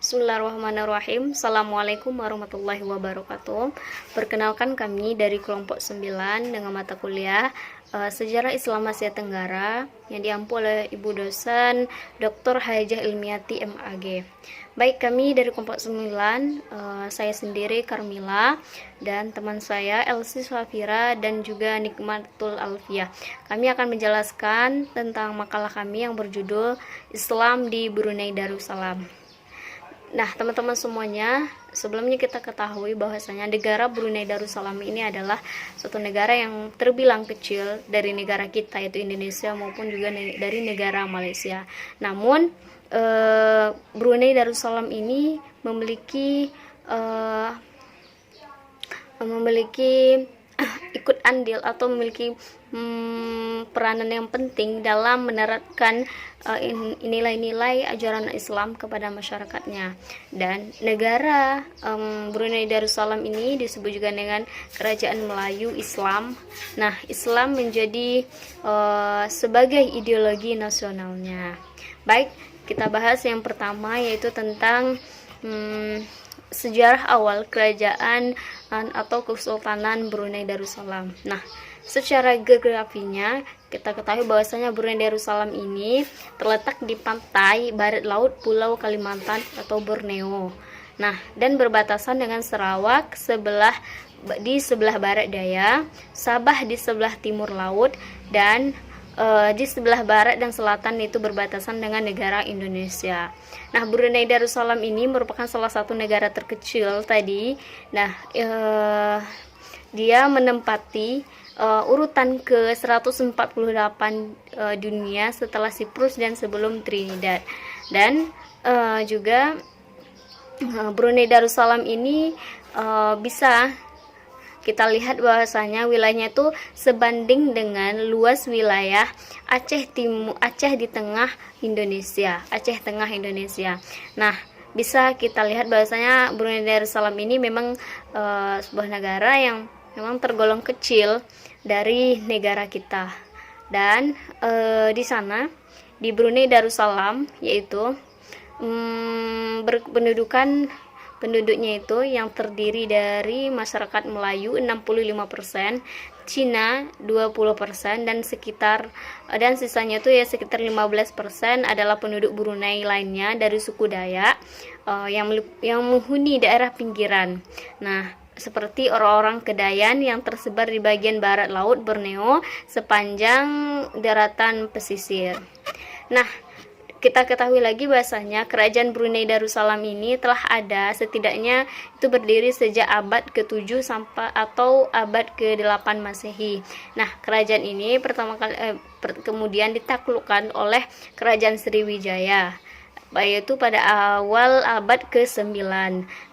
Bismillahirrahmanirrahim. Assalamualaikum warahmatullahi wabarakatuh. Perkenalkan, kami dari kelompok 9 dengan mata kuliah Sejarah Islam Asia Tenggara yang diampu oleh Ibu dosen Dr. Hajah Ilmiati MAG. Baik, kami dari kelompok 9, saya sendiri Karmila dan teman saya Elsie Safira dan juga Nikmatul Alfiah. Kami akan menjelaskan tentang makalah kami yang berjudul Islam di Brunei Darussalam. Nah, teman-teman semuanya, sebelumnya kita ketahui bahwasanya negara Brunei Darussalam ini adalah suatu negara yang terbilang kecil dari negara kita, yaitu Indonesia, maupun juga dari negara Malaysia. Namun, Brunei Darussalam ini memiliki ikut andil atau memiliki peranan yang penting dalam menerapkan nilai-nilai ajaran Islam kepada masyarakatnya. Dan negara Brunei Darussalam ini disebut juga dengan Kerajaan Melayu Islam. Nah, Islam menjadi sebagai ideologi nasionalnya. Baik, kita bahas yang pertama, yaitu tentang sejarah awal kerajaan atau Kesultanan Brunei Darussalam. Nah, secara geografinya kita ketahui bahwasanya Brunei Darussalam ini terletak di pantai barat laut Pulau Kalimantan atau Borneo. Nah, dan berbatasan dengan Sarawak di sebelah barat daya, Sabah di sebelah timur laut, dan di sebelah barat dan selatan itu berbatasan dengan negara Indonesia. Nah, Brunei Darussalam ini merupakan salah satu negara terkecil tadi. Nah, dia menempati urutan ke 148 dunia setelah Siprus dan sebelum Trinidad. Dan juga Brunei Darussalam ini bisa kita lihat bahwasanya wilayahnya itu sebanding dengan luas wilayah Aceh di tengah Indonesia, Aceh Tengah Indonesia. Nah, bisa kita lihat bahwasanya Brunei Darussalam ini memang sebuah negara yang memang tergolong kecil dari negara kita. Dan di sana di Brunei Darussalam yaitu penduduknya itu yang terdiri dari masyarakat Melayu 65%, Cina 20%, dan sisanya itu ya sekitar 15% adalah penduduk Brunei lainnya dari suku Dayak yang menghuni daerah pinggiran. Nah, seperti orang-orang Kedayan yang tersebar di bagian barat laut Borneo sepanjang daratan pesisir. Nah, kita ketahui lagi bahasanya kerajaan Brunei Darussalam ini telah ada setidaknya itu berdiri sejak abad ke-7 sampai atau abad ke-8 Masehi. Nah, kerajaan ini pertama kali kemudian ditaklukkan oleh kerajaan Sriwijaya, yaitu pada awal abad ke-9.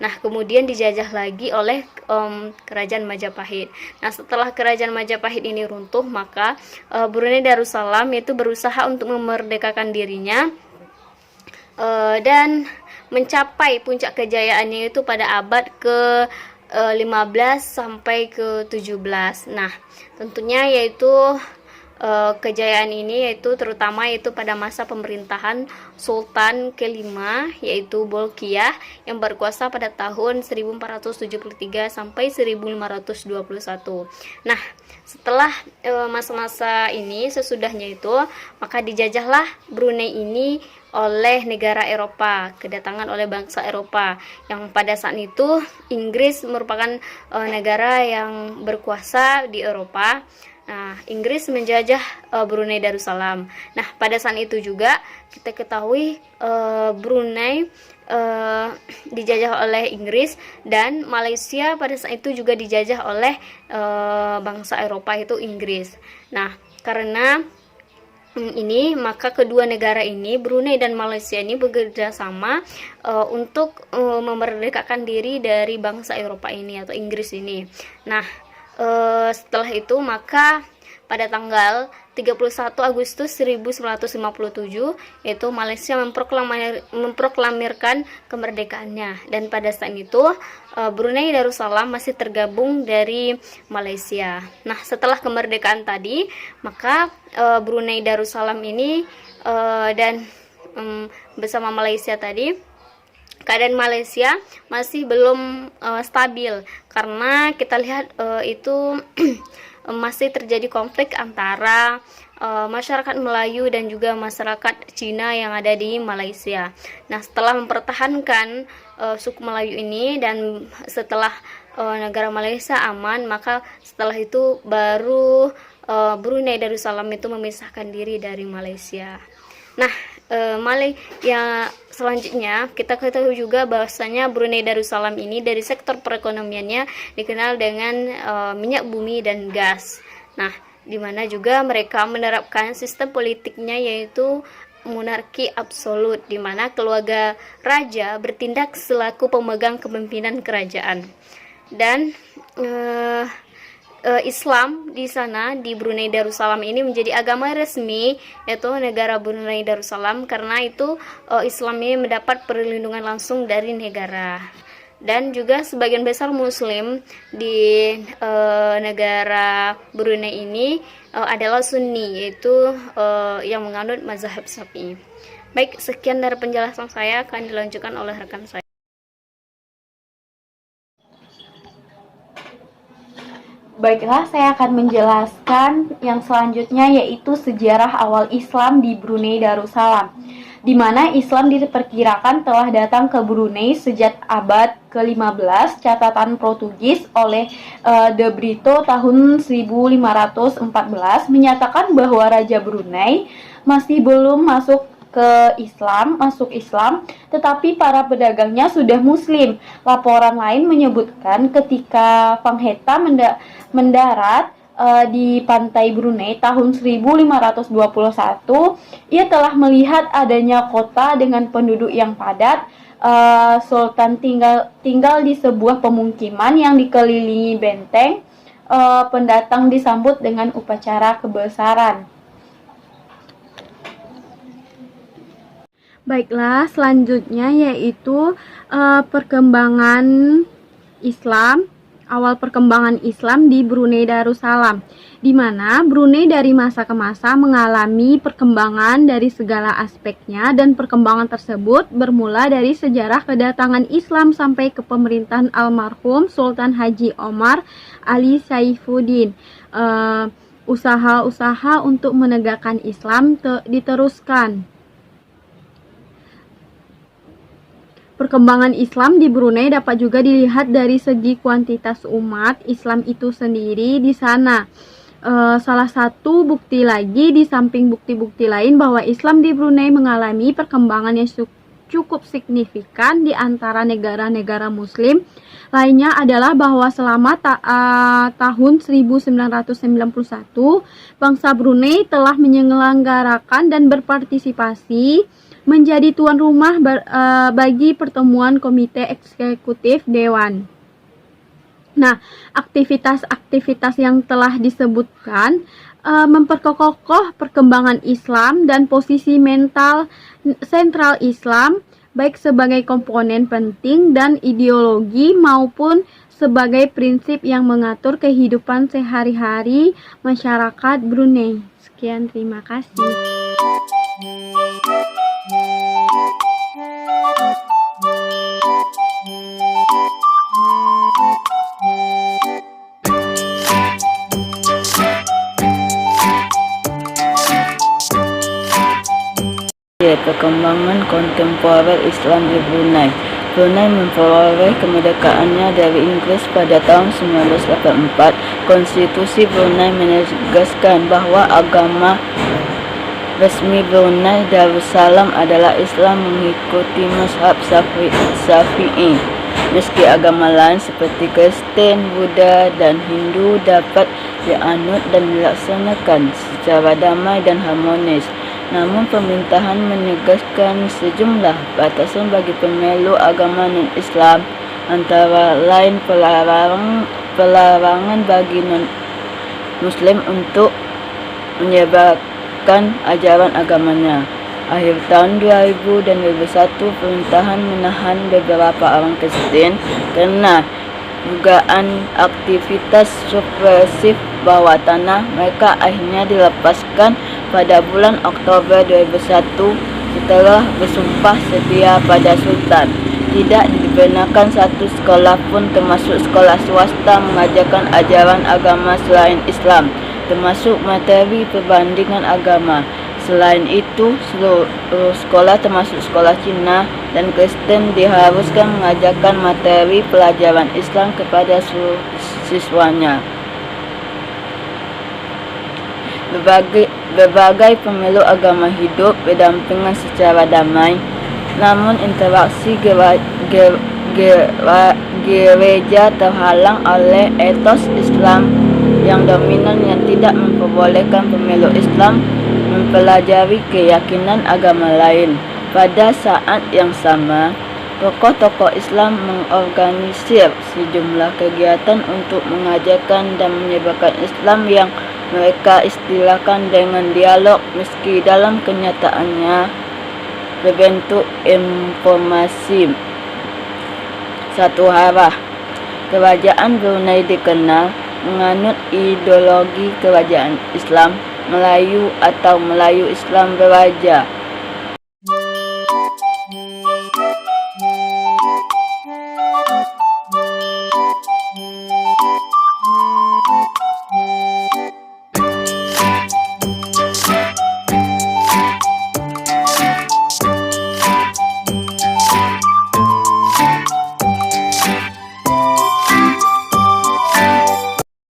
Nah, kemudian dijajah lagi oleh kerajaan Majapahit. Nah, setelah kerajaan Majapahit ini runtuh, maka Brunei Darussalam itu berusaha untuk memerdekakan dirinya dan mencapai puncak kejayaannya itu pada abad ke-15 sampai ke-17. Nah, tentunya yaitu kejayaan ini yaitu pada masa pemerintahan Sultan kelima, yaitu Bolkiah, yang berkuasa pada tahun 1473 sampai 1521. Nah, setelah masa-masa ini, sesudahnya itu, maka dijajahlah Brunei ini oleh negara Eropa, kedatangan oleh bangsa Eropa, yang pada saat itu Inggris merupakan negara yang berkuasa di Eropa. Nah, Inggris menjajah Brunei Darussalam. Nah, pada saat itu juga kita ketahui Brunei dijajah oleh Inggris, dan Malaysia pada saat itu juga dijajah oleh bangsa Eropa, itu Inggris. Nah, karena ini, maka kedua negara ini, Brunei dan Malaysia ini, bekerja sama untuk memerdekakan diri dari bangsa Eropa ini atau Inggris ini. Nah, setelah itu maka pada tanggal 31 Agustus 1957 yaitu Malaysia memproklamirkan kemerdekaannya, dan pada saat itu Brunei Darussalam masih tergabung dari Malaysia. Nah, setelah kemerdekaan tadi, maka Brunei Darussalam ini dan bersama Malaysia tadi keadaan Malaysia masih belum stabil, karena kita lihat itu masih terjadi konflik antara masyarakat Melayu dan juga masyarakat Cina yang ada di Malaysia. Nah, setelah mempertahankan suku Melayu ini dan setelah negara Malaysia aman, maka setelah itu baru Brunei Darussalam itu memisahkan diri dari Malaysia. Nah, yang selanjutnya kita ketahui juga bahwasanya Brunei Darussalam ini dari sektor perekonomiannya dikenal dengan minyak bumi dan gas. Nah, di mana juga mereka menerapkan sistem politiknya yaitu monarki absolut, di mana keluarga raja bertindak selaku pemegang kepemimpinan kerajaan. Dan Islam di sana di Brunei Darussalam ini menjadi agama resmi, yaitu negara Brunei Darussalam, karena itu Islam ini mendapat perlindungan langsung dari negara. Dan juga sebagian besar Muslim di negara Brunei ini adalah Sunni, yaitu yang menganut mazhab Syafi'i. Baik, sekian dari penjelasan saya, akan dilanjutkan oleh rekan saya. Baiklah, saya akan menjelaskan yang selanjutnya, yaitu sejarah awal Islam di Brunei Darussalam, di mana Islam diperkirakan telah datang ke Brunei sejak abad ke-15 catatan Portugis oleh De Brito tahun 1514 menyatakan bahwa Raja Brunei masih belum masuk Islam, tetapi para pedagangnya sudah Muslim. Laporan lain menyebutkan ketika Pangheta mendarat di pantai Brunei tahun 1521, ia telah melihat adanya kota dengan penduduk yang padat. Sultan tinggal di sebuah pemukiman yang dikelilingi benteng. Pendatang disambut dengan upacara kebesaran. Baiklah, selanjutnya yaitu perkembangan Islam, awal perkembangan Islam di Brunei Darussalam, di mana Brunei dari masa ke masa mengalami perkembangan dari segala aspeknya, dan perkembangan tersebut bermula dari sejarah kedatangan Islam sampai ke pemerintahan almarhum Sultan Haji Omar Ali Saifuddin. Usaha-usaha untuk menegakkan Islam diteruskan. Perkembangan Islam di Brunei dapat juga dilihat dari segi kuantitas umat Islam itu sendiri di sana. Salah satu bukti lagi di samping bukti-bukti lain bahwa Islam di Brunei mengalami perkembangan yang cukup signifikan di antara negara-negara Muslim lainnya adalah bahwa selama tahun 1991 bangsa Brunei telah menyelenggarakan dan berpartisipasi menjadi tuan rumah bagi pertemuan Komite Eksekutif Dewan. Nah, aktivitas-aktivitas yang telah disebutkan memperkokoh perkembangan Islam dan posisi mental sentral Islam, baik sebagai komponen penting dan ideologi maupun sebagai prinsip yang mengatur kehidupan sehari-hari masyarakat Brunei. Sekian, terima kasih. Perkembangan kontemporer Islam di Brunei. Brunei memperoleh kemerdekaannya dari Inggris pada tahun 1984. Konstitusi Brunei menegaskan bahwa agama resmi Brunei Darussalam adalah Islam mengikuti mazhab Syafi'i. Meski agama lain seperti Kristen, Buddha, dan Hindu dapat dianut dan dilaksanakan secara damai dan harmonis, namun pemerintahan menegaskan sejumlah batasan bagi pemeluk agama non-Islam, antara lain pelarangan bagi non-Muslim untuk menyebarkan ajaran agamanya. Akhir tahun 2000 dan 2001, pemerintahan menahan beberapa orang Kristen karena dugaan aktivitas subversif bawah tanah. Mereka akhirnya dilepaskan pada bulan Oktober 2001 setelah bersumpah setia pada Sultan. tidak dibenarkan satu sekolah pun termasuk sekolah swasta mengajarkan ajaran agama selain Islam, termasuk materi perbandingan agama. Selain itu, seluruh sekolah termasuk sekolah Cina dan Kristen diharuskan mengajarkan materi pelajaran Islam kepada seluruh siswanya. Berbagai pemeluk agama hidup berdampingan secara damai, namun interaksi gereja terhalang oleh etos Islam yang dominan yang tidak memperbolehkan pemeluk Islam mempelajari keyakinan agama lain. Pada saat yang sama, tokoh-tokoh Islam mengorganisir sejumlah kegiatan untuk mengajarkan dan menyebarkan Islam yang mereka istilahkan dengan dialog, meski dalam kenyataannya berbentuk informasi satu arah. Kerajaan Brunei dikenal menganut ideologi kerajaan Islam Melayu atau Melayu Islam Beraja.